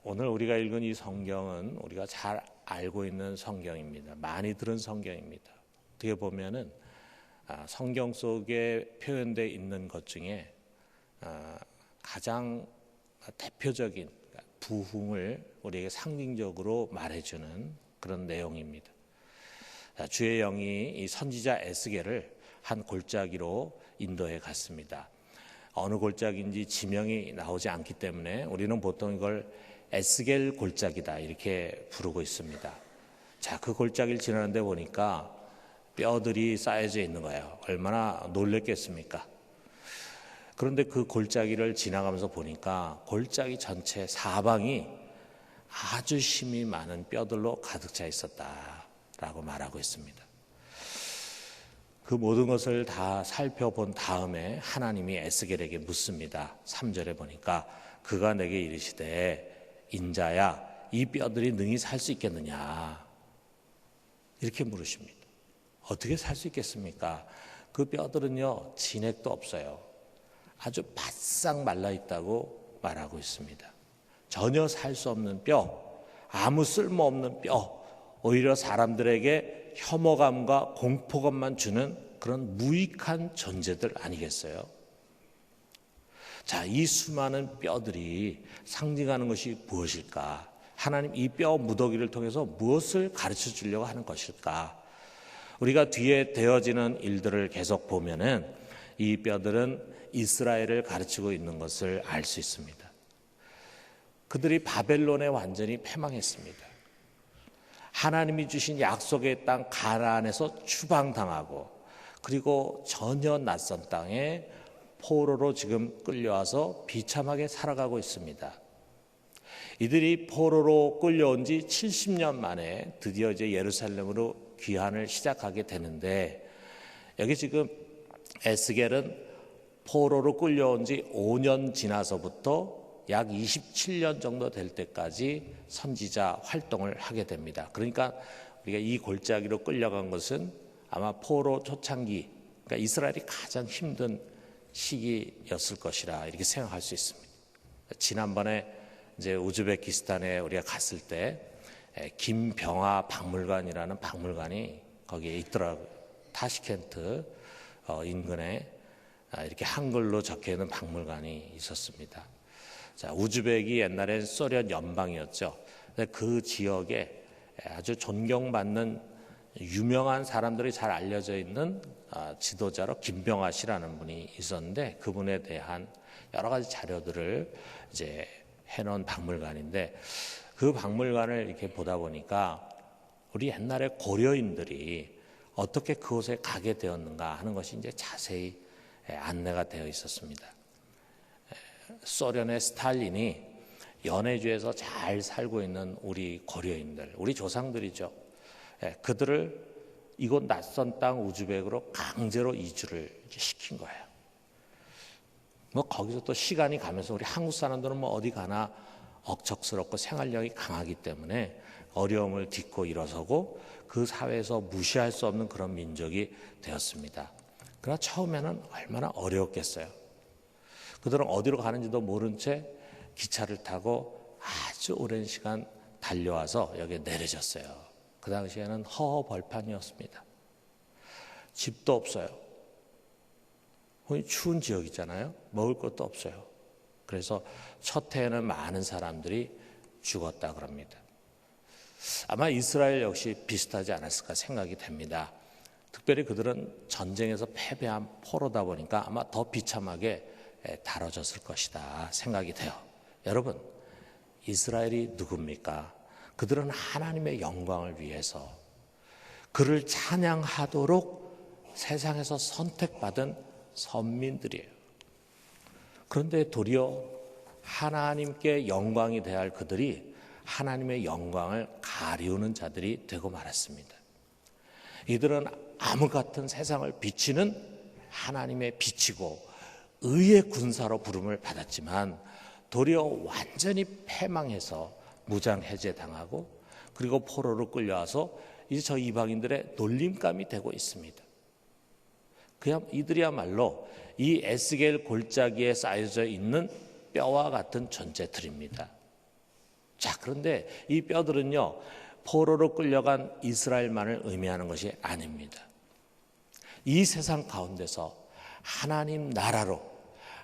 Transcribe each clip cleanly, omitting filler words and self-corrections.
오늘 우리가 읽은 이 성경은 우리가 잘 알고 있는 성경입니다. 많이 들은 성경입니다. 어떻게 보면은 성경 속에 표현되어 있는 것 중에 가장 대표적인 부흥을 우리에게 상징적으로 말해주는 그런 내용입니다. 주의 영이 이 선지자 에스겔을 한 골짜기로 인도해 갔습니다. 어느 골짜기인지 지명이 나오지 않기 때문에 우리는 보통 이걸 에스겔 골짜기다 이렇게 부르고 있습니다. 자, 그 골짜기를 지나는데 보니까 뼈들이 쌓여져 있는 거예요. 얼마나 놀랬겠습니까? 그런데 그 골짜기를 지나가면서 보니까 골짜기 전체 사방이 아주 힘이 많은 뼈들로 가득 차 있었다라고 말하고 있습니다. 그 모든 것을 다 살펴본 다음에 하나님이 에스겔에게 묻습니다. 3절에 보니까 그가 내게 이르시되 인자야 이 뼈들이 능히 살 수 있겠느냐 이렇게 물으십니다. 어떻게 살 수 있겠습니까? 그 뼈들은요 진액도 없어요. 아주 바싹 말라있다고 말하고 있습니다. 전혀 살 수 없는 뼈, 아무 쓸모없는 뼈, 오히려 사람들에게 혐오감과 공포감만 주는 그런 무익한 존재들 아니겠어요? 자, 이 수많은 뼈들이 상징하는 것이 무엇일까? 하나님 이 뼈 무더기를 통해서 무엇을 가르쳐 주려고 하는 것일까? 우리가 뒤에 되어지는 일들을 계속 보면은 이 뼈들은 이스라엘을 가르치고 있는 것을 알 수 있습니다. 그들이 바벨론에 완전히 패망했습니다. 하나님이 주신 약속의 땅 가나안에서 추방당하고 그리고 전혀 낯선 땅에 포로로 지금 끌려와서 비참하게 살아가고 있습니다. 이들이 포로로 끌려온 지 70년 만에 드디어 이제 예루살렘으로 귀환을 시작하게 되는데 여기 지금 에스겔은 포로로 끌려온 지 5년 지나서부터 약 27년 정도 될 때까지 선지자 활동을 하게 됩니다. 그러니까 우리가 이 골짜기로 끌려간 것은 아마 포로 초창기, 그러니까 이스라엘이 가장 힘든 시기였을 것이라 이렇게 생각할 수 있습니다. 지난번에 이제 우즈베키스탄에 우리가 갔을 때 김병하 박물관이라는 박물관이 거기에 있더라고요. 타시켄트 인근에 이렇게 한글로 적혀 있는 박물관이 있었습니다. 자, 우즈벡이 옛날엔 소련 연방이었죠. 그 지역에 아주 존경받는 유명한 사람들이 잘 알려져 있는 지도자로 김병하 씨라는 분이 있었는데 그분에 대한 여러 가지 자료들을 이제 해놓은 박물관인데 그 박물관을 이렇게 보다 보니까 우리 옛날에 고려인들이 어떻게 그곳에 가게 되었는가 하는 것이 이제 자세히 안내가 되어 있었습니다. 소련의 스탈린이 연해주에서 잘 살고 있는 우리 고려인들, 우리 조상들이죠. 그들을 이곳 낯선 땅 우즈벡으로 강제로 이주를 시킨 거예요. 뭐 거기서 또 시간이 가면서 우리 한국 사람들은 뭐 어디 가나 억척스럽고 생활력이 강하기 때문에 어려움을 딛고 일어서고 그 사회에서 무시할 수 없는 그런 민족이 되었습니다. 그러나 처음에는 얼마나 어려웠겠어요. 그들은 어디로 가는지도 모른 채 기차를 타고 아주 오랜 시간 달려와서 여기에 내려졌어요. 그 당시에는 허허벌판이었습니다. 집도 없어요. 추운 지역이잖아요. 먹을 것도 없어요. 그래서 첫 해에는 많은 사람들이 죽었다 그럽니다. 아마 이스라엘 역시 비슷하지 않았을까 생각이 됩니다. 특별히 그들은 전쟁에서 패배한 포로다 보니까 아마 더 비참하게 다뤄졌을 것이다 생각이 돼요. 여러분, 이스라엘이 누굽니까? 그들은 하나님의 영광을 위해서 그를 찬양하도록 세상에서 선택받은 선민들이에요. 그런데 도리어 하나님께 영광이 돼야 할 그들이 하나님의 영광을 가리우는 자들이 되고 말았습니다. 이들은 암흑 같은 세상을 비치는 하나님의 빛이고 의의 군사로 부름을 받았지만 도리어 완전히 패망해서 무장 해제당하고 그리고 포로로 끌려와서 이제 저 이방인들의 놀림감이 되고 있습니다. 그냥 이들이야말로 이 에스겔 골짜기에 쌓여져 있는 뼈와 같은 존재들입니다. 자, 그런데 이 뼈들은요, 포로로 끌려간 이스라엘만을 의미하는 것이 아닙니다. 이 세상 가운데서 하나님 나라로,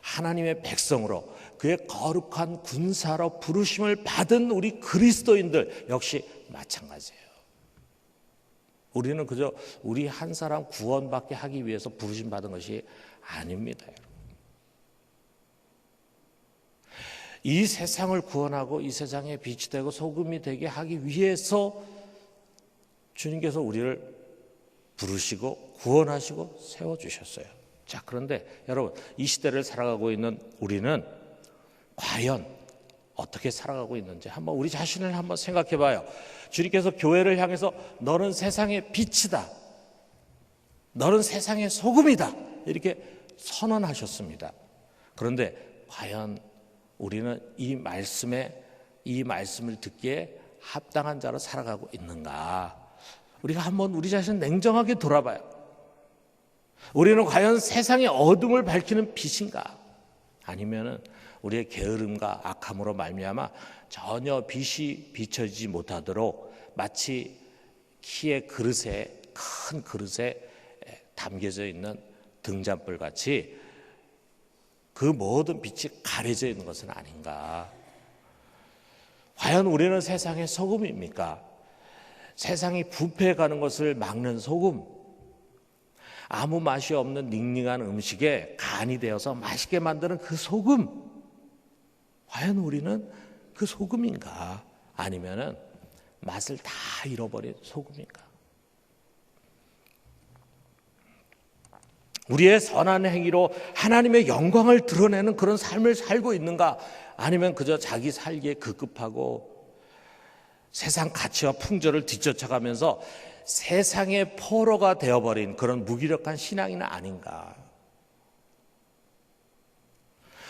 하나님의 백성으로, 그의 거룩한 군사로 부르심을 받은 우리 그리스도인들 역시 마찬가지예요. 우리는 그저 우리 한 사람 구원받게 하기 위해서 부르심 받은 것이 아닙니다. 이 세상을 구원하고 이 세상에 빛이 되고 소금이 되게 하기 위해서 주님께서 우리를 부르시고 구원하시고 세워주셨어요. 자, 그런데 여러분, 이 시대를 살아가고 있는 우리는 과연 어떻게 살아가고 있는지 한번 우리 자신을 한번 생각해 봐요. 주님께서 교회를 향해서 너는 세상의 빛이다, 너는 세상의 소금이다, 이렇게 선언하셨습니다. 그런데 과연 우리는 이 말씀을 듣기에 합당한 자로 살아가고 있는가? 우리가 한번 우리 자신을 냉정하게 돌아봐요. 우리는 과연 세상의 어둠을 밝히는 빛인가? 아니면은 우리의 게으름과 악함으로 말미암아 전혀 빛이 비춰지지 못하도록 마치 키의 그릇에, 큰 그릇에 담겨져 있는 등잔불 같이 그 모든 빛이 가려져 있는 것은 아닌가? 과연 우리는 세상의 소금입니까? 세상이 부패해가는 것을 막는 소금, 아무 맛이 없는 닝닝한 음식에 간이 되어서 맛있게 만드는 그 소금, 과연 우리는 그 소금인가? 아니면은 맛을 다 잃어버린 소금인가? 우리의 선한 행위로 하나님의 영광을 드러내는 그런 삶을 살고 있는가? 아니면 그저 자기 살기에 급급하고 세상 가치와 풍조를 뒤쫓아가면서 세상의 포로가 되어버린 그런 무기력한 신앙인은 아닌가?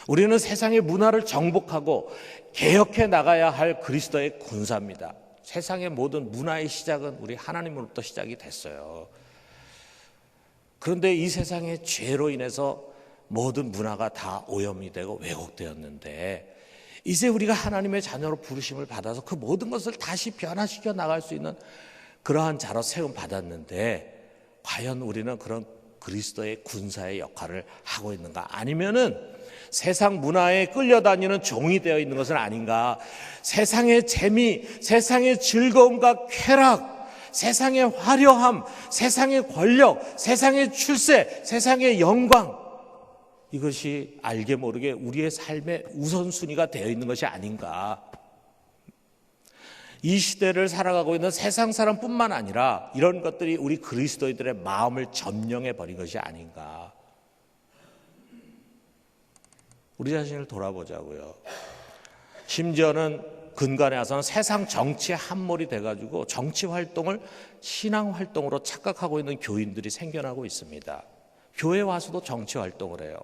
우리는 세상의 문화를 정복하고 개혁해 나가야 할 그리스도의 군사입니다. 세상의 모든 문화의 시작은 우리 하나님으로부터 시작이 됐어요. 그런데 이 세상의 죄로 인해서 모든 문화가 다 오염이 되고 왜곡되었는데, 이제 우리가 하나님의 자녀로 부르심을 받아서 그 모든 것을 다시 변화시켜 나갈 수 있는 그러한 자로 세움 받았는데, 과연 우리는 그런 그리스도의 군사의 역할을 하고 있는가? 아니면은 세상 문화에 끌려다니는 종이 되어 있는 것은 아닌가? 세상의 재미, 세상의 즐거움과 쾌락, 세상의 화려함, 세상의 권력, 세상의 출세, 세상의 영광, 이것이 알게 모르게 우리의 삶의 우선순위가 되어 있는 것이 아닌가? 이 시대를 살아가고 있는 세상 사람뿐만 아니라 이런 것들이 우리 그리스도인들의 마음을 점령해 버린 것이 아닌가? 우리 자신을 돌아보자고요. 심지어는 근간에 와서는 세상 정치에 함몰이 돼가지고 정치 활동을 신앙 활동으로 착각하고 있는 교인들이 생겨나고 있습니다. 교회 와서도 정치 활동을 해요.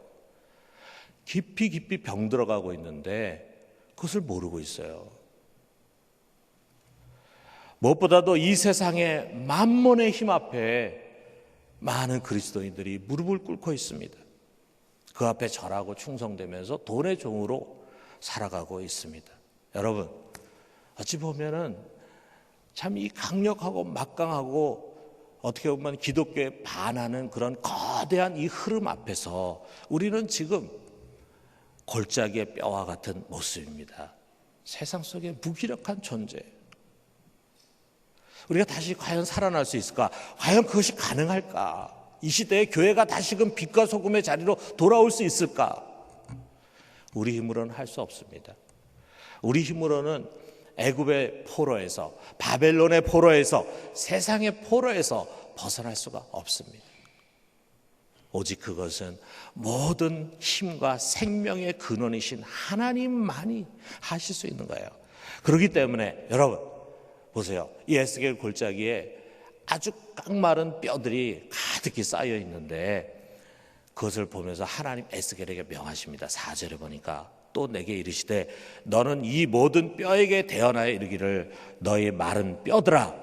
깊이 병들어가고 있는데 그것을 모르고 있어요. 무엇보다도 이 세상의 만몬의 힘 앞에 많은 그리스도인들이 무릎을 꿇고 있습니다. 그 앞에 절하고 충성되면서 돈의 종으로 살아가고 있습니다. 여러분, 어찌 보면은 참 이 강력하고 막강하고 어떻게 보면 기독교에 반하는 그런 거대한 이 흐름 앞에서 우리는 지금 골짜기의 뼈와 같은 모습입니다. 세상 속에 무기력한 존재. 우리가 다시 과연 살아날 수 있을까? 과연 그것이 가능할까? 이 시대에 교회가 다시금 빛과 소금의 자리로 돌아올 수 있을까? 우리 힘으로는 할 수 없습니다. 우리 힘으로는 애굽의 포로에서, 바벨론의 포로에서, 세상의 포로에서 벗어날 수가 없습니다. 오직 그것은 모든 힘과 생명의 근원이신 하나님만이 하실 수 있는 거예요. 그렇기 때문에 여러분 보세요. 이 에스겔 골짜기에 아주 깡마른 뼈들이 가득히 쌓여 있는데 그것을 보면서 하나님 에스겔에게 명하십니다. 4절에 보니까 또 내게 이르시되 너는 이 모든 뼈에게 대언하여 이르기를 너희 마른 뼈들아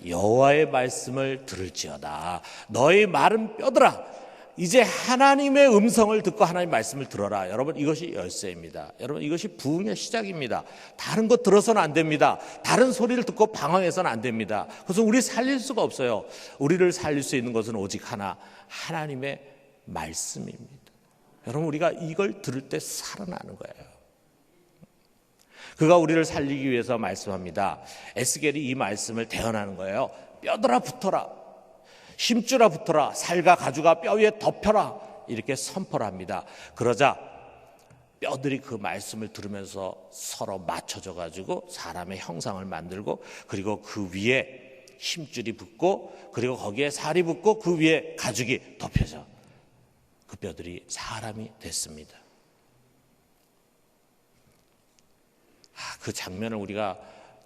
여호와의 말씀을 들을지어다. 너희 마른 뼈들아, 이제 하나님의 음성을 듣고 하나님 말씀을 들어라. 여러분, 이것이 열쇠입니다. 여러분, 이것이 부흥의 시작입니다. 다른 것 들어서는 안 됩니다. 다른 소리를 듣고 방황해서는 안 됩니다. 그래서 우리 살릴 수가 없어요. 우리를 살릴 수 있는 것은 오직 하나, 하나님의 말씀입니다. 여러분, 우리가 이걸 들을 때 살아나는 거예요. 그가 우리를 살리기 위해서 말씀합니다. 에스겔이 이 말씀을 대언하는 거예요. 뼈들아 붙어라. 힘줄아 붙어라. 살과 가죽아 뼈 위에 덮여라. 이렇게 선포를 합니다. 그러자 뼈들이 그 말씀을 들으면서 서로 맞춰져 가지고 사람의 형상을 만들고, 그리고 그 위에 힘줄이 붙고, 그리고 거기에 살이 붙고, 그 위에 가죽이 덮여져 그 뼈들이 사람이 됐습니다. 그 장면을 우리가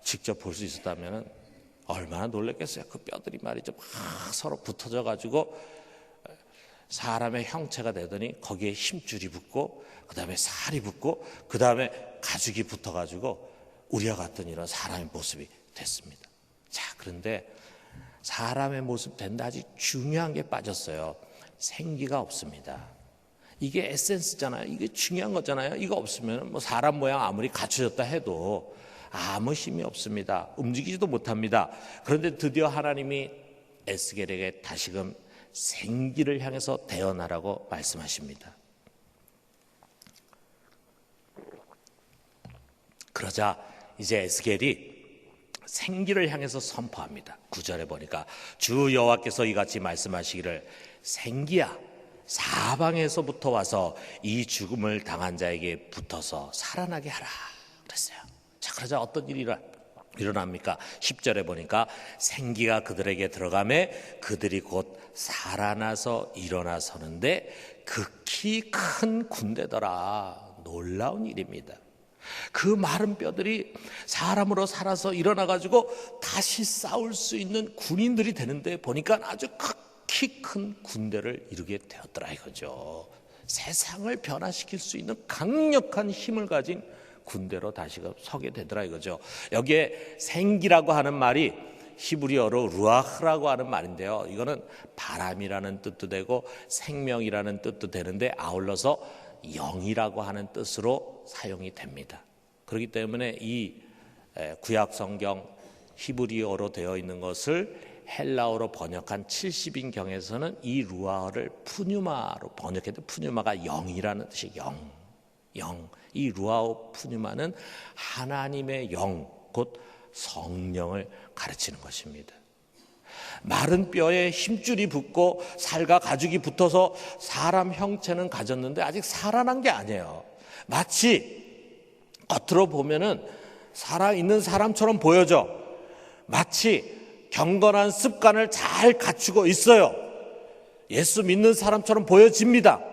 직접 볼 수 있었다면 얼마나 놀랐겠어요. 그 뼈들이 말이죠, 막 서로 붙어져 가지고 사람의 형체가 되더니 거기에 힘줄이 붙고, 그 다음에 살이 붙고, 그 다음에 가죽이 붙어 가지고 우리와 같은 이런 사람의 모습이 됐습니다. 자, 그런데 사람의 모습 된다, 아직 중요한 게 빠졌어요. 생기가 없습니다. 이게 에센스잖아요. 이게 중요한 거잖아요. 이거 없으면 뭐 사람 모양 아무리 갖춰졌다 해도 아무 힘이 없습니다. 움직이지도 못합니다. 그런데 드디어 하나님이 에스겔에게 다시금 생기를 향해서 대언하라고 말씀하십니다. 그러자 이제 에스겔이 생기를 향해서 선포합니다. 9절에 보니까 주 여호와께서 이같이 말씀하시기를, 생기야, 사방에서부터 와서 이 죽음을 당한 자에게 붙어서 살아나게 하라 그랬어요. 자, 그러자 어떤 일이 일어납니까? 10절에 보니까 생기가 그들에게 들어가매 그들이 곧 살아나서 일어나 서는데 극히 큰 군대더라. 놀라운 일입니다. 그 마른 뼈들이 사람으로 살아서 일어나가지고 다시 싸울 수 있는 군인들이 되는데 보니까 아주 극히 큰 군대를 이루게 되었더라 이거죠. 세상을 변화시킬 수 있는 강력한 힘을 가진 군대로 다시금 서게 되더라 이거죠. 여기에 생기라고 하는 말이 히브리어로 루아흐라고 하는 말인데요. 이거는 바람이라는 뜻도 되고 생명이라는 뜻도 되는데 아울러서 영이라고 하는 뜻으로 사용이 됩니다. 그렇기 때문에 이 구약 성경 히브리어로 되어 있는 것을 헬라어로 번역한 70인경에서는 이 루아흐를 푸뉴마로 번역해도 푸뉴마가 영이라는 뜻이 영. 이 루아흐 푸뉴마는 하나님의 영, 곧 성령을 가르치는 것입니다. 마른 뼈에 힘줄이 붙고 살과 가죽이 붙어서 사람 형체는 가졌는데 아직 살아난 게 아니에요. 마치 겉으로 보면은 살아있는 사람처럼 보여져. 마치 경건한 습관을 잘 갖추고 있어요. 예수 믿는 사람처럼 보여집니다.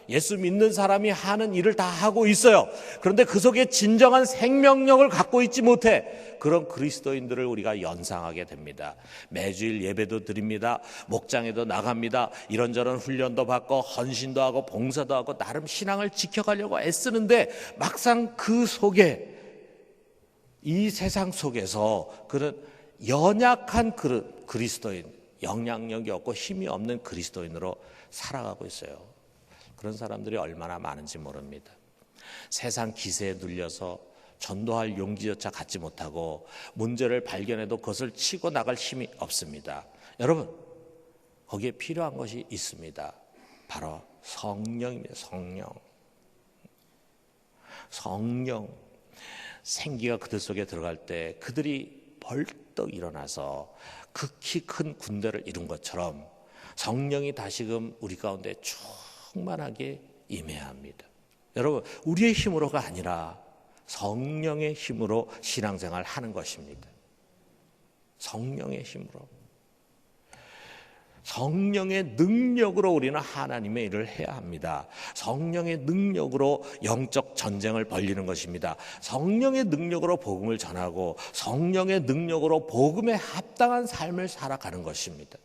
예수 믿는 사람이 하는 일을 다 하고 있어요. 그런데 그 속에 진정한 생명력을 갖고 있지 못해 그런 그리스도인들을 우리가 연상하게 됩니다. 매주일 예배도 드립니다. 목장에도 나갑니다. 이런저런 훈련도 받고 헌신도 하고 봉사도 하고 나름 신앙을 지켜가려고 애쓰는데 막상 그 속에 이 세상 속에서 그런 연약한 그리스도인, 영향력이 없고 힘이 없는 그리스도인으로 살아가고 있어요. 그런 사람들이 얼마나 많은지 모릅니다. 세상 기세에 눌려서 전도할 용기조차 갖지 못하고 문제를 발견해도 그것을 치고 나갈 힘이 없습니다. 여러분, 거기에 필요한 것이 있습니다. 바로 성령입니다. 성령. 생기가 그들 속에 들어갈 때 그들이 벌떡 일어나서 극히 큰 군대를 이룬 것처럼 성령이 다시금 우리 가운데 충만하게 임해야 합니다. 여러분, 우리의 힘으로가 아니라 성령의 힘으로 신앙생활 하는 것입니다. 성령의 힘으로. 성령의 능력으로 우리는 하나님의 일을 해야 합니다. 성령의 능력으로 영적 전쟁을 벌이는 것입니다. 성령의 능력으로 복음을 전하고 성령의 능력으로 복음에 합당한 삶을 살아가는 것입니다.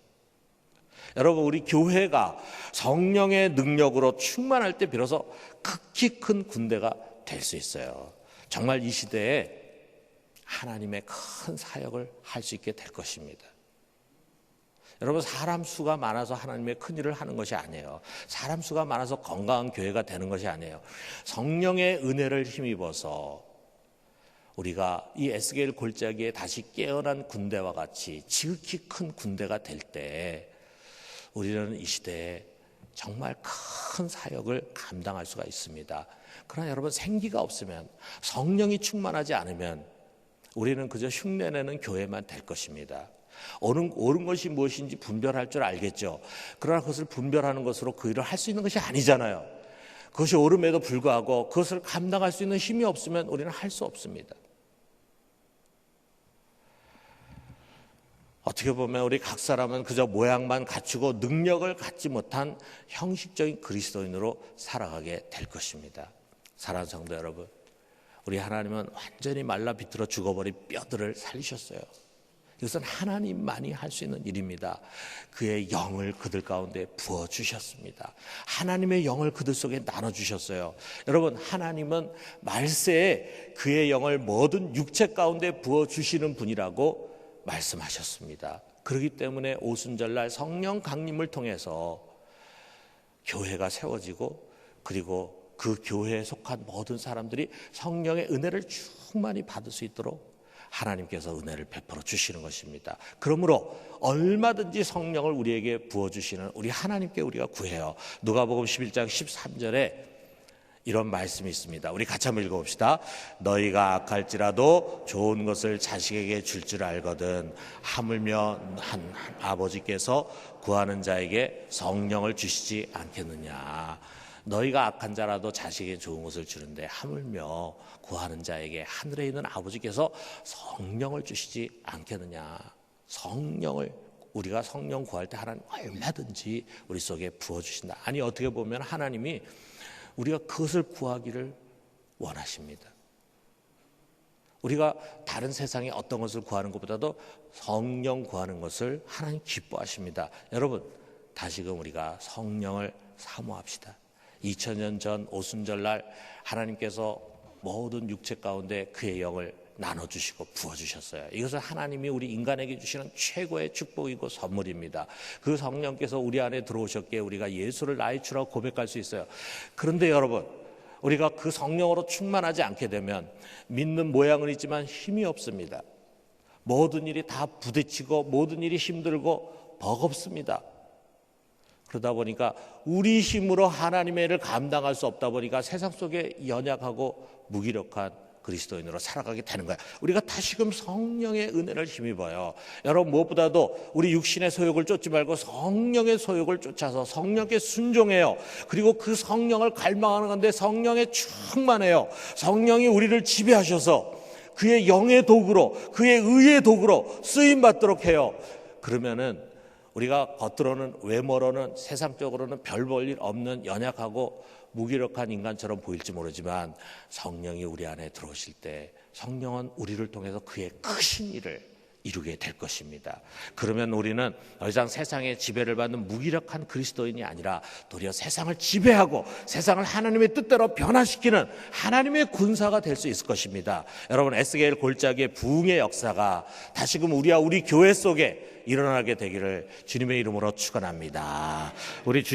여러분, 우리 교회가 성령의 능력으로 충만할 때 비로소 극히 큰 군대가 될 수 있어요. 정말 이 시대에 하나님의 큰 사역을 할 수 있게 될 것입니다. 여러분, 사람 수가 많아서 하나님의 큰 일을 하는 것이 아니에요. 사람 수가 많아서 건강한 교회가 되는 것이 아니에요. 성령의 은혜를 힘입어서 우리가 이 에스겔 골짜기에 다시 깨어난 군대와 같이 지극히 큰 군대가 될 때 우리는 이 시대에 정말 큰 사역을 감당할 수가 있습니다. 그러나 여러분, 생기가 없으면, 성령이 충만하지 않으면 우리는 그저 흉내내는 교회만 될 것입니다. 옳은 것이 무엇인지 분별할 줄 알겠죠. 그러나 그것을 분별하는 것으로 그 일을 할 수 있는 것이 아니잖아요. 그것이 옳음에도 불구하고 그것을 감당할 수 있는 힘이 없으면 우리는 할 수 없습니다. 어떻게 보면 우리 각 사람은 그저 모양만 갖추고 능력을 갖지 못한 형식적인 그리스도인으로 살아가게 될 것입니다. 사랑하는 성도 여러분, 우리 하나님은 완전히 말라 비틀어 죽어버린 뼈들을 살리셨어요. 이것은 하나님만이 할 수 있는 일입니다. 그의 영을 그들 가운데 부어주셨습니다. 하나님의 영을 그들 속에 나눠주셨어요. 여러분, 하나님은 말세에 그의 영을 모든 육체 가운데 부어주시는 분이라고 말씀하셨습니다. 그렇기 때문에 오순절날 성령 강림을 통해서 교회가 세워지고, 그리고 그 교회에 속한 모든 사람들이 성령의 은혜를 충만히 받을 수 있도록 하나님께서 은혜를 베풀어 주시는 것입니다. 그러므로 얼마든지 성령을 우리에게 부어주시는 우리 하나님께 우리가 구해요. 누가복음 11장 13절에 이런 말씀이 있습니다. 우리 같이 한번 읽어봅시다. 너희가 악할지라도 좋은 것을 자식에게 줄 줄 알거든 하물며 한 아버지께서 구하는 자에게 성령을 주시지 않겠느냐. 너희가 악한 자라도 자식에게 좋은 것을 주는데 하물며 구하는 자에게 하늘에 있는 아버지께서 성령을 주시지 않겠느냐. 성령을, 우리가 성령 구할 때 하나님 얼마든지 우리 속에 부어주신다. 아니, 어떻게 보면 하나님이 우리가 그것을 구하기를 원하십니다. 우리가 다른 세상에 어떤 것을 구하는 것보다도 성령 구하는 것을 하나님 기뻐하십니다. 여러분, 다시금 우리가 성령을 사모합시다. 2000년 전 오순절날 하나님께서 모든 육체 가운데 그의 영을 나눠주시고 부어주셨어요. 이것은 하나님이 우리 인간에게 주시는 최고의 축복이고 선물입니다. 그 성령께서 우리 안에 들어오셨기에 우리가 예수를 나의 주라고 고백할 수 있어요. 그런데 여러분, 우리가 그 성령으로 충만하지 않게 되면 믿는 모양은 있지만 힘이 없습니다. 모든 일이 다 부딪히고 모든 일이 힘들고 버겁습니다. 그러다 보니까 우리 힘으로 하나님의 일을 감당할 수 없다 보니까 세상 속에 연약하고 무기력한 그리스도인으로 살아가게 되는 거예요. 우리가 다시금 성령의 은혜를 힘입어요. 여러분, 무엇보다도 우리 육신의 소욕을 쫓지 말고 성령의 소욕을 쫓아서 성령께 순종해요. 그리고 그 성령을 갈망하는 건데 성령에 충만해요. 성령이 우리를 지배하셔서 그의 영의 도구로, 그의 의의 도구로 쓰임받도록 해요. 그러면은 우리가 겉으로는, 외모로는, 세상적으로는 별 볼 일 없는 연약하고 무기력한 인간처럼 보일지 모르지만 성령이 우리 안에 들어오실 때 성령은 우리를 통해서 그의 크신 일을 이루게 될 것입니다. 그러면 우리는 더 이상 세상의 지배를 받는 무기력한 그리스도인이 아니라 도리어 세상을 지배하고 세상을 하나님의 뜻대로 변화시키는 하나님의 군사가 될 수 있을 것입니다. 여러분, 에스겔 골짜기의 부흥의 역사가 다시금 우리 교회 속에 일어나게 되기를 주님의 이름으로 축원합니다. 우리